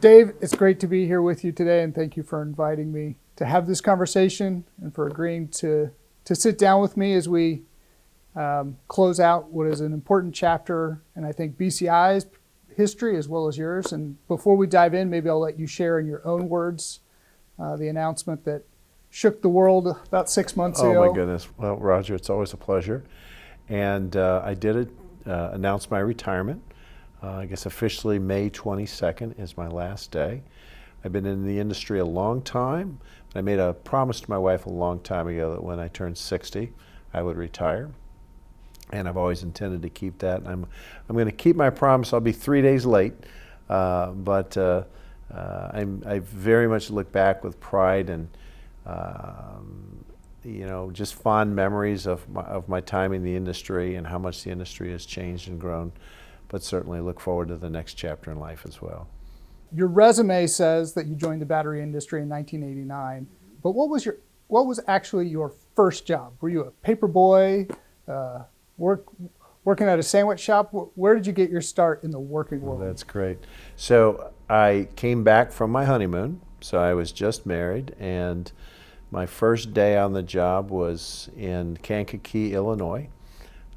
Dave, it's great to be here with you today, and thank you for inviting me to have this conversation and for agreeing to sit down with me as we close out what is an important chapter, and I think BCI's history as well as yours. And before we dive in, maybe I'll let you share in your own words the announcement that shook the world about 6 months ago. Oh my goodness. Well, Roger, it's always a pleasure. And I did announce my retirement. I guess officially May 22nd is my last day. I've been in the industry a long time. I made a promise to my wife a long time ago that when I turned 60, I would retire. And I've always intended to keep that. I'm going to keep my promise. I'll be 3 days late, but I very much look back with pride and just fond memories of my time in the industry and how much the industry has changed and grown. But certainly look forward to the next chapter in life as well. Your resume says that you joined the battery industry in 1989, but what was actually your first job? Were you a paper boy? Working at a sandwich shop? Where did you get your start in the working world? Well, that's great. So I came back from my honeymoon. So I was just married, and my first day on the job was in Kankakee, Illinois,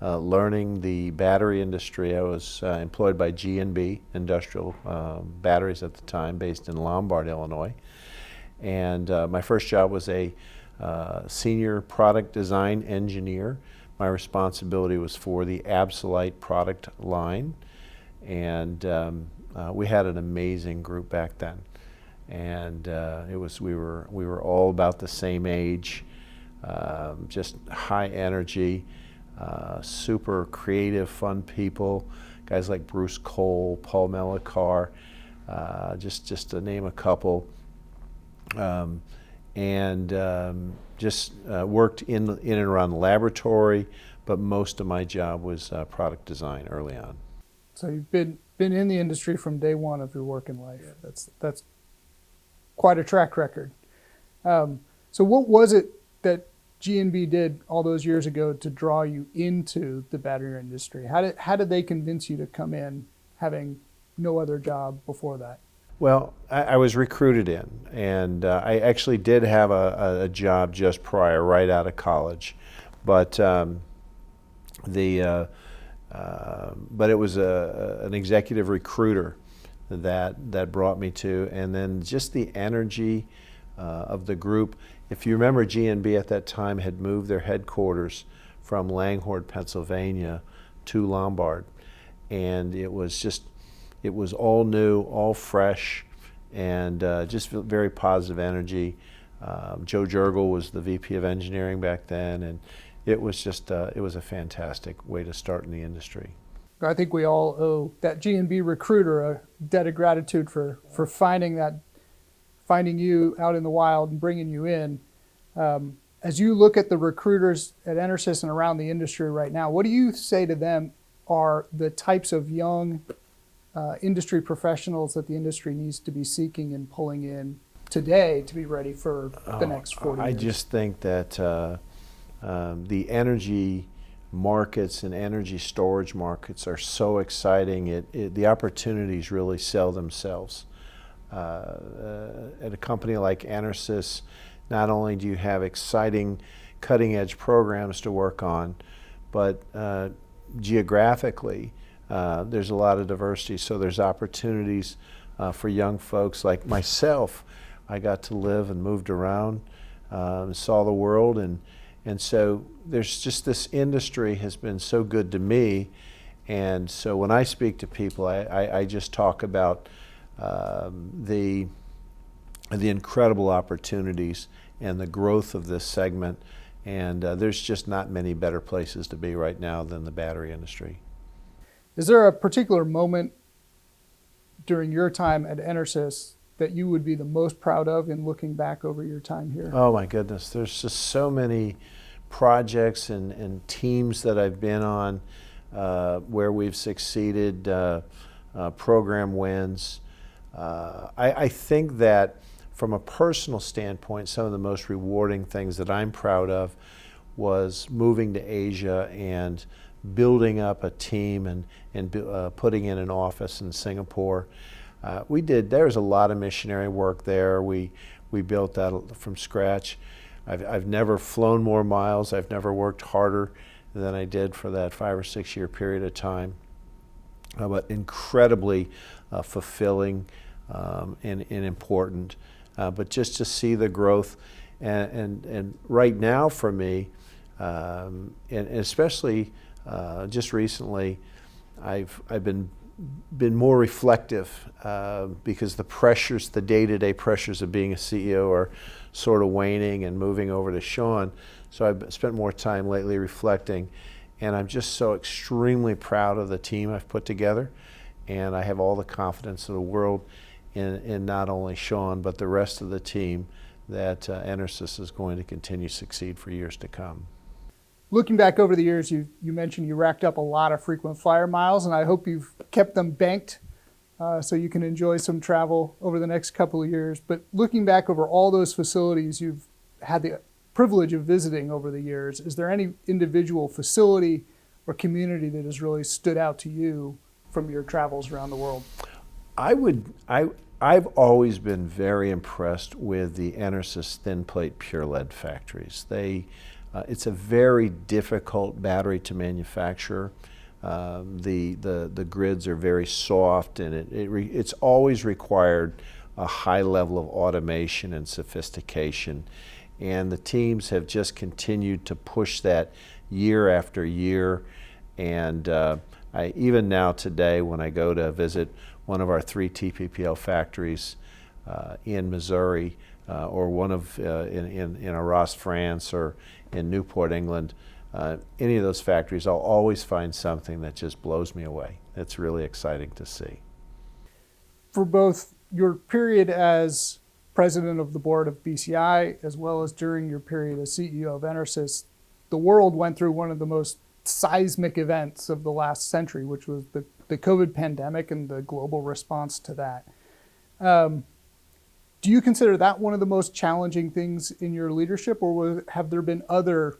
learning the battery industry. I was employed by G&B Industrial Batteries at the time, based in Lombard, Illinois. And my first job was a senior product design engineer. My responsibility was for the Absolite product line, and we had an amazing group back then. And we were all about the same age, just high energy, super creative, fun people. Guys like Bruce Cole, Paul Mellicar, just to name a couple. Just worked in and around the laboratory, but most of my job was product design early on. So you've been in the industry from day one of your working life. That's quite a track record. So what was it that G&B did all those years ago to draw you into the battery industry? How did they convince you to come in, having no other job before that? Well, I was recruited in, and I actually did have a job just prior, right out of college, but it was an executive recruiter that brought me to, and then just the energy of the group. If you remember, G&B at that time had moved their headquarters from Langhorne, Pennsylvania, to Lombard, and it was all new, all fresh, and just very positive energy. Joe Jurgel was the VP of engineering back then, and it was just it was a fantastic way to start in the industry. I think we all owe that G&B recruiter a debt of gratitude for finding you out in the wild and bringing you in. As you look at the recruiters at EnerSys and around the industry right now, what do you say to them are the types of young industry professionals that the industry needs to be seeking and pulling in today to be ready for the next 40 years? I just think that the energy markets and energy storage markets are so exciting. The opportunities really sell themselves. At a company like EnerSys, not only do you have exciting cutting-edge programs to work on, but geographically, there's a lot of diversity, so there's opportunities for young folks like myself. I got to live and moved around, saw the world, and so there's just this industry has been so good to me. And so when I speak to people, I just talk about the incredible opportunities and the growth of this segment, and there's just not many better places to be right now than the battery industry. Is there a particular moment during your time at EnerSys that you would be the most proud of in looking back over your time here? Oh my goodness, there's just so many projects and teams that I've been on where we've succeeded, program wins. I think that from a personal standpoint, some of the most rewarding things that I'm proud of was moving to Asia and building up a team and putting in an office in Singapore. There was a lot of missionary work there. We built that from scratch. I've never flown more miles. I've never worked harder than I did for that 5 or 6 year period of time. But incredibly fulfilling and important. But just to see the growth, and right now for me, and especially just recently, I've been more reflective because the day-to-day pressures of being a CEO are sort of waning and moving over to Shawn. So I've spent more time lately reflecting, and I'm just so extremely proud of the team I've put together, and I have all the confidence in the world in not only Shawn but the rest of the team that EnerSys is going to continue to succeed for years to come. Looking back over the years, you mentioned you racked up a lot of frequent flyer miles, and I hope you've kept them banked so you can enjoy some travel over the next couple of years. But looking back over all those facilities you've had the privilege of visiting over the years, is there any individual facility or community that has really stood out to you from your travels around the world? I've always been very impressed with the EnerSys thin plate pure lead factories. It's a very difficult battery to manufacture. The grids are very soft, and it's always required a high level of automation and sophistication. And the teams have just continued to push that year after year. And even now today, when I go to visit one of our 3 TPPL factories in Missouri, or one in Arras, France, or in Newport, England, any of those factories, I'll always find something that just blows me away. It's really exciting to see. For both your period as president of the board of BCI, as well as during your period as CEO of EnerSys, the world went through one of the most seismic events of the last century, which was the COVID pandemic and the global response to that. Do you consider that one of the most challenging things in your leadership, or have there been other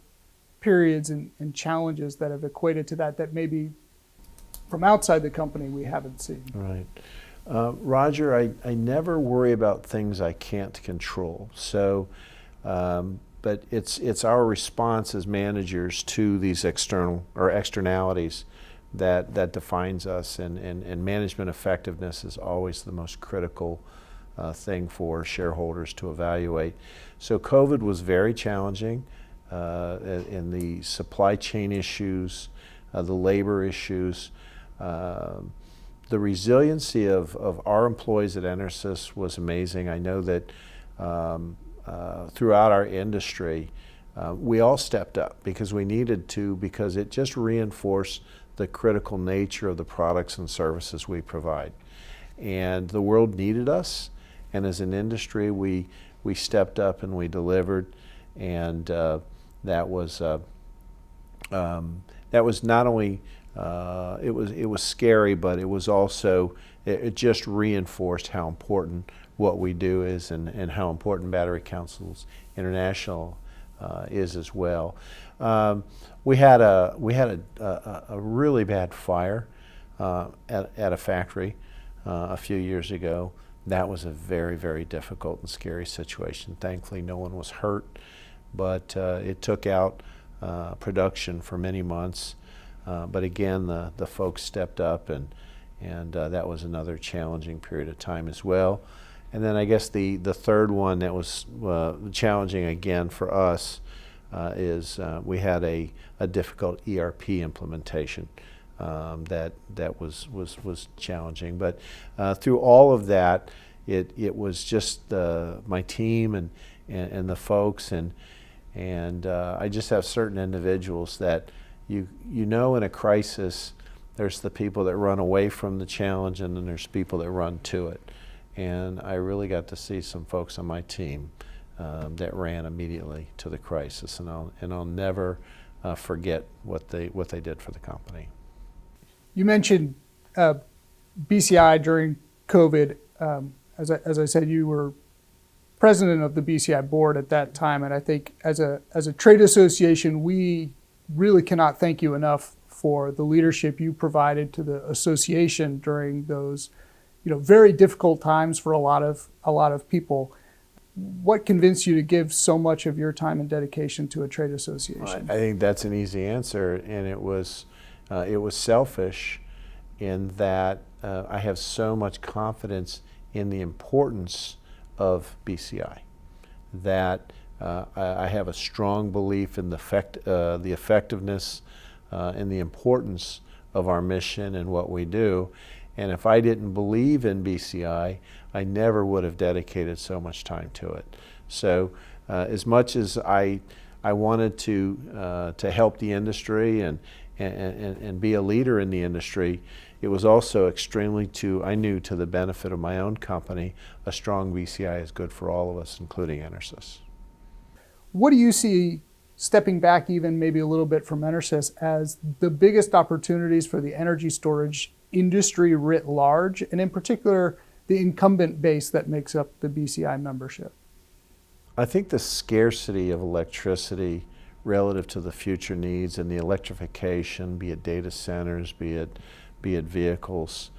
periods and challenges that have equated to that maybe from outside the company we haven't seen? Right. Roger, I never worry about things I can't control. So, but it's our response as managers to these externalities that defines us, and management effectiveness is always the most critical thing for shareholders to evaluate. So COVID was very challenging in the supply chain issues, the labor issues. The resiliency of our employees at EnerSys was amazing. I know that throughout our industry, we all stepped up because we needed to, because it just reinforced the critical nature of the products and services we provide. And the world needed us, and as an industry, we stepped up and we delivered, and that was not only it was scary, but it was also, it just reinforced how important what we do is, and how important Battery Councils International is as well. We had a really bad fire at a factory a few years ago. That was a very, very difficult and scary situation. Thankfully, no one was hurt, but it took out production for many months. But again, the folks stepped up, and that was another challenging period of time as well. And then I guess the third one that was challenging again for us is we had a difficult ERP implementation that was challenging. But through all of that, it was just my team and the folks, and I just have certain individuals that you know in a crisis, there's the people that run away from the challenge, and then there's people that run to it. And I really got to see some folks on my team that ran immediately to the crisis, and I'll never forget what they did for the company. You mentioned BCI during COVID. As I said, you were president of the BCI board at that time, and I think as a trade association, we really cannot thank you enough for the leadership you provided to the association during those very difficult times for a lot of people. What convinced you to give so much of your time and dedication to a trade association? I think that's an easy answer, and it was selfish in that I have so much confidence in the importance of BCI that I have a strong belief in the effectiveness and the importance of our mission and what we do. And if I didn't believe in BCI, I never would have dedicated so much time to it. So as much as I wanted to help the industry and be a leader in the industry, it was also extremely I knew to the benefit of my own company, a strong BCI is good for all of us, including EnerSys. What do you see, stepping back even maybe a little bit from EnerSys, as the biggest opportunities for the energy storage industry writ large, and in particular, the incumbent base that makes up the BCI membership? I think the scarcity of electricity relative to the future needs and the electrification, be it data centers, be it vehicles,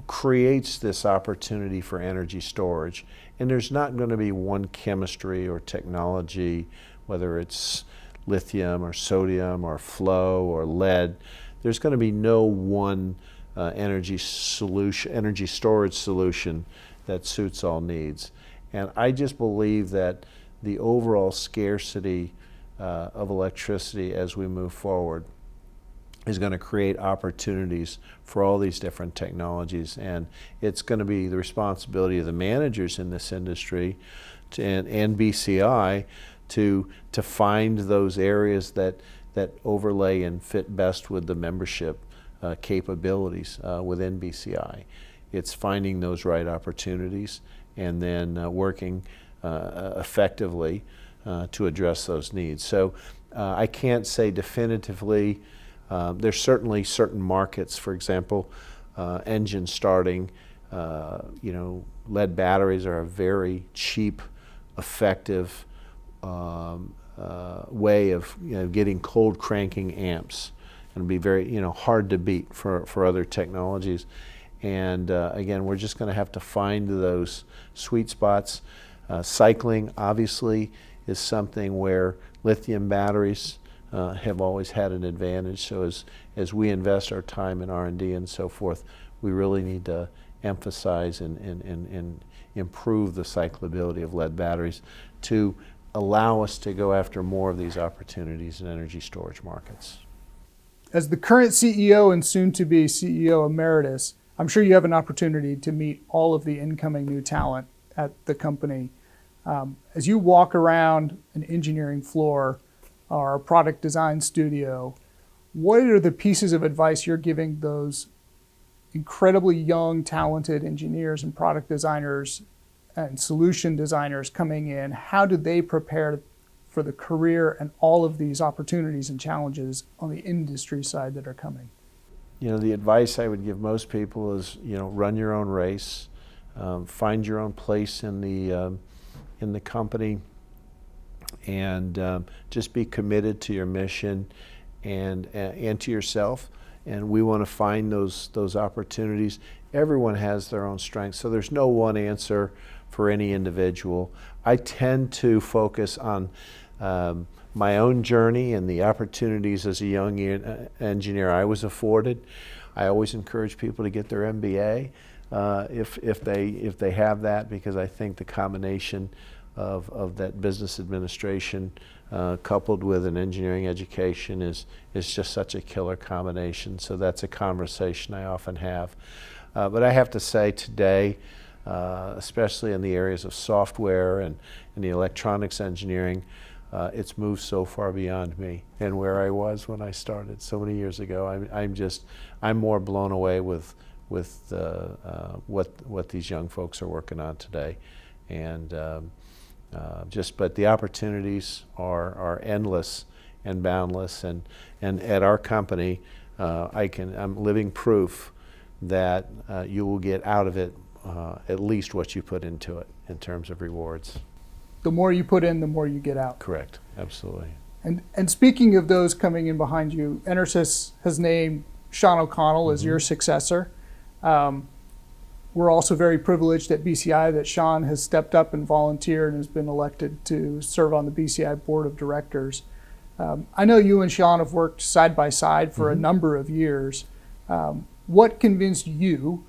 creates this opportunity for energy storage. And there's not going to be one chemistry or technology, whether it's lithium or sodium or flow or lead. There's going to be no one energy storage solution that suits all needs. And I just believe that the overall scarcity of electricity as we move forward is going to create opportunities for all these different technologies, and it's going to be the responsibility of the managers in this industry and BCI to find those areas that overlay and fit best with the membership capabilities within BCI. It's finding those right opportunities and then working effectively to address those needs. So I can't say definitively. There's certainly certain markets, for example, engine starting, lead batteries are a very cheap, effective way of getting cold cranking amps, and be very hard to beat for other technologies. And again, we're just going to have to find those sweet spots. Cycling obviously is something where lithium batteries have always had an advantage. So as we invest our time in R&D and so forth, we really need to emphasize and improve the cyclability of lead batteries to allow us to go after more of these opportunities in energy storage markets. As the current CEO and soon-to-be CEO Emeritus, I'm sure you have an opportunity to meet all of the incoming new talent at the company. As you walk around an engineering floor or a product design studio, what are the pieces of advice you're giving those incredibly young, talented engineers and product designers and solution designers coming in? How do they prepare for the career and all of these opportunities and challenges on the industry side that are coming? The advice I would give most people is, run your own race, find your own place in the company, and just be committed to your mission and to yourself. And we want to find those opportunities. Everyone has their own strengths, so there's no one answer for any individual. I tend to focus on my own journey and the opportunities as a young engineer I was afforded. I always encourage people to get their MBA if they have that, because I think the combination of that business administration coupled with an engineering education is just such a killer combination. So that's a conversation I often have. But I have to say today, especially in the areas of software and in the electronics engineering, it's moved so far beyond me and where I was when I started so many years ago. I'm more blown away with what these young folks are working on today, and but the opportunities are endless and boundless. And at our company, I'm living proof that you will get out of it at least what you put into it in terms of rewards. The more you put in, the more you get out. Correct, absolutely. And speaking of those coming in behind you, EnerSys has named Shawn O'Connell as your successor. We're also very privileged at BCI that Shawn has stepped up and volunteered and has been elected to serve on the BCI Board of Directors. I know you and Shawn have worked side by side for a number of years. What convinced you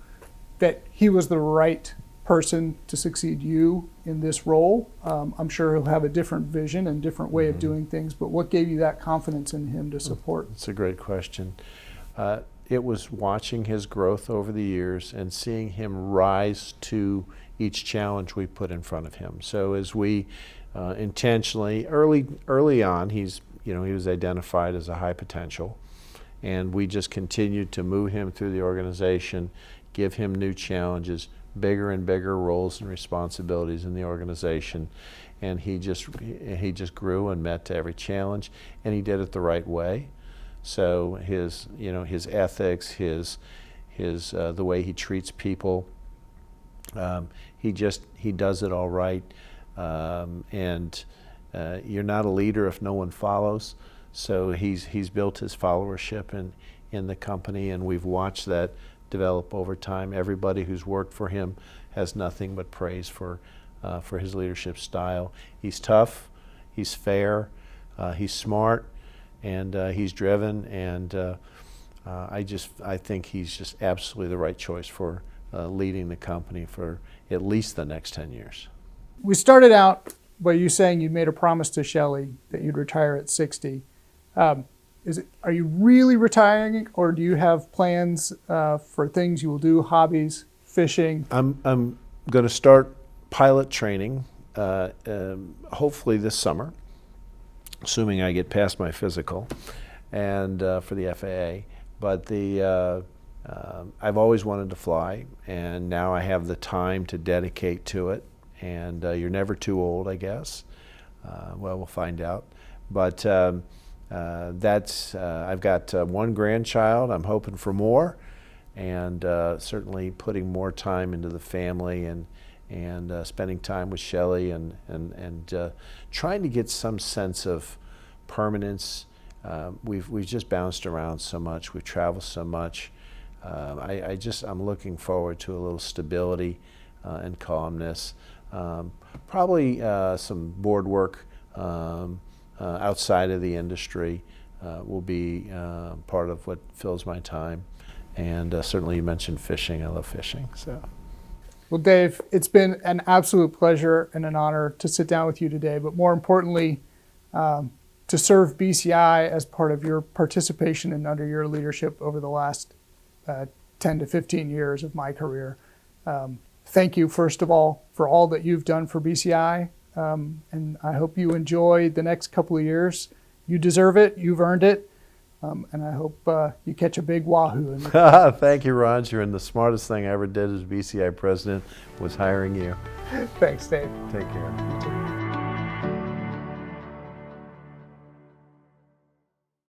that he was the right person to succeed you in this role? I'm sure he'll have a different vision and different way of doing things, but what gave you that confidence in him to support? It's a great question. It was watching his growth over the years and seeing him rise to each challenge we put in front of him. So as we intentionally, early on, he was identified as a high potential, and we just continued to move him through the organization, give him new challenges, bigger and bigger roles and responsibilities in the organization, and he just grew and met to every challenge, and he did it the right way. So his ethics, the way he treats people, he does it all right, and you're not a leader if no one follows. So he's built his followership in the company, and we've watched that develop over time. Everybody who's worked for him has nothing but praise for his leadership style. He's tough, he's fair, he's smart, and he's driven, and I think he's just absolutely the right choice for leading the company for at least the next 10 years. We started out by you saying you made a promise to Shelley that you'd retire at 60. Are you really retiring, or do you have plans for things you will do, hobbies, fishing? I'm going to start pilot training hopefully this summer, assuming I get past my physical, and for the FAA. But I've always wanted to fly, and now I have the time to dedicate to it. And you're never too old, I guess. Well, we'll find out. But I've got one grandchild. I'm hoping for more, and certainly putting more time into the family and spending time with Shelley and trying to get some sense of permanence. We've just bounced around so much. We've traveled so much. I'm looking forward to a little stability and calmness. Probably some board work outside of the industry will be part of what fills my time. And certainly you mentioned fishing. I love fishing. So. Well, Dave, it's been an absolute pleasure and an honor to sit down with you today, but more importantly, to serve BCI as part of your participation and under your leadership over the last 10 to 15 years of my career. Thank you, first of all, for all that you've done for BCI, and I hope you enjoy the next couple of years. You deserve it. You've earned it, and I hope you catch a big wahoo. Thank you, Roger. And the smartest thing I ever did as BCI president was hiring you. Thanks, Dave. Take care.